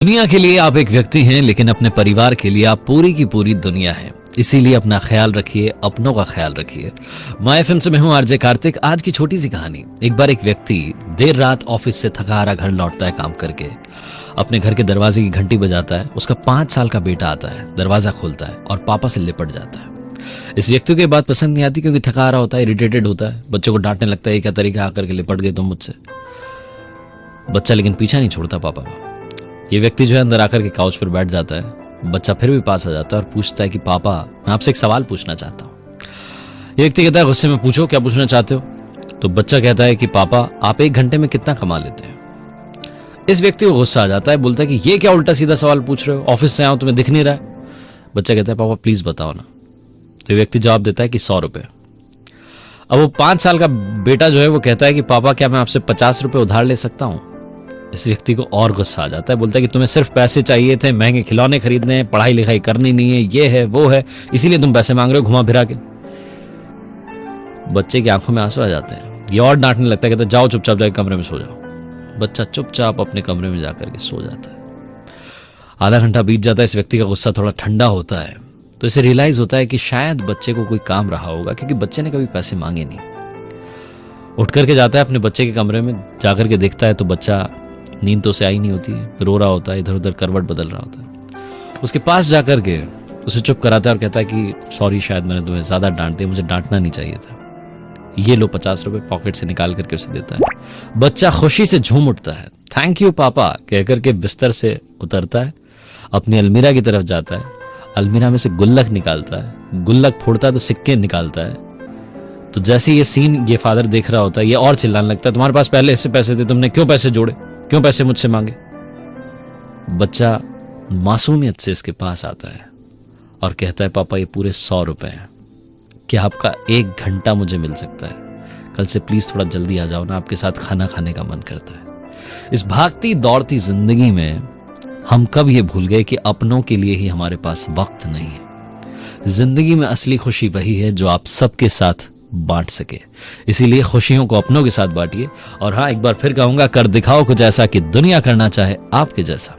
दुनिया के लिए आप एक व्यक्ति हैं, लेकिन अपने परिवार के लिए आप पूरी की पूरी दुनिया हैं। इसीलिए अपना ख्याल रखिए, अपनों का ख्याल रखिए। माय एफएम से मैं हूं आरजे कार्तिक। आज की छोटी सी कहानी। एक बार एक व्यक्ति देर रात ऑफिस से थका हारा घर लौटता है काम करके। अपने घर के दरवाजे की घंटी बजाता है। उसका 5 साल का बेटा आता है, दरवाजा खोलता है और पापा से लिपट जाता है। इस व्यक्ति को ये बात पसंद नहीं आती, क्योंकि थका हारा होता है, इरिटेटेड होता है, बच्चों को डांटने लगता है, ये क्या तरीका आकर के लिपट गए तुम मुझसे। बच्चा लेकिन पीछा नहीं छोड़ता पापा का। ये व्यक्ति जो है अंदर आकर के काउच पर बैठ जाता है। बच्चा फिर भी पास आ जाता है और पूछता है कि पापा, मैं आपसे एक सवाल पूछना चाहता हूँ। ये व्यक्ति कहता है गुस्से में, पूछो क्या पूछना चाहते हो। तो बच्चा कहता है कि पापा, आप 1 घंटे में कितना कमा लेते हैं। इस व्यक्ति को गुस्सा आ जाता है, बोलता है कि ये क्या उल्टा सीधा सवाल पूछ रहे हो, ऑफिस से आऊं तुम्हें दिख नहीं रहा है। बच्चा कहता है पापा प्लीज बताओ ना। तो ये व्यक्ति जवाब देता है कि 100 रुपए। अब वो 5 साल का बेटा जो है वो कहता है कि पापा, क्या मैं आपसे 50 रुपए उधार ले सकता हूँ। इस व्यक्ति को और गुस्सा आ जाता है, बोलता है कि तुम्हें सिर्फ पैसे चाहिए थे, महंगे खिलौने खरीदने हैं, पढ़ाई लिखाई करनी नहीं है, ये है वो है, इसीलिए तुम पैसे मांग रहे हो घुमा फिरा के। बच्चे की आंखों में आंसू आ जाते हैं। ये और डांटने लगता है, कहता है जाओ चुपचाप जाके कमरे में सो जाओ। बच्चा चुपचाप अपने कमरे में जाकर के सो जाता है। आधा घंटा बीत जाता है। इस व्यक्ति का गुस्सा थोड़ा ठंडा होता है तो इसे रियलाइज होता है कि शायद बच्चे को कोई काम रहा होगा, क्योंकि बच्चे ने कभी पैसे मांगे नहीं। उठ करके जाता है अपने बच्चे के कमरे में, जाकर के देखता है तो बच्चा, नींद तो उसे आई नहीं होती है, रो रहा होता है, इधर उधर करवट बदल रहा होता है। उसके पास जाकर के उसे चुप कराता है और कहता है कि सॉरी, शायद मैंने तुम्हें ज्यादा डांट दिया, मुझे डांटना नहीं चाहिए था। ये लो 50 रुपए, पॉकेट से निकाल करके उसे देता है। बच्चा खुशी से झूम उठता है, थैंक यू पापा कहकर के बिस्तर से उतरता है, अपनी अलमीरा की तरफ जाता है, अलमीरा में से गुल्लक निकालता है, गुल्लक फोड़ता है तो सिक्के निकालता है। तो जैसे ये सीन ये फादर देख रहा होता है, ये और चिल्लाने लगता है, तुम्हारे पास पहले ऐसे पैसे थे, तुमने क्यों पैसे जोड़े, क्यों पैसे मुझसे मांगे। बच्चा मासूमियत से इसके पास आता है और कहता है पापा, ये पूरे 100 रुपए हैं, क्या आपका 1 घंटा मुझे मिल सकता है। कल से प्लीज थोड़ा जल्दी आ जाओ ना, आपके साथ खाना खाने का मन करता है। इस भागती दौड़ती जिंदगी में हम कब ये भूल गए कि अपनों के लिए ही हमारे पास वक्त नहीं है। जिंदगी में असली खुशी वही है जो आप सबके साथ बांट सके। इसीलिए खुशियों को अपनों के साथ बांटिए। और हाँ, एक बार फिर कहूंगा, कर दिखाओ कुछ ऐसा कि दुनिया करना चाहे आपके जैसा।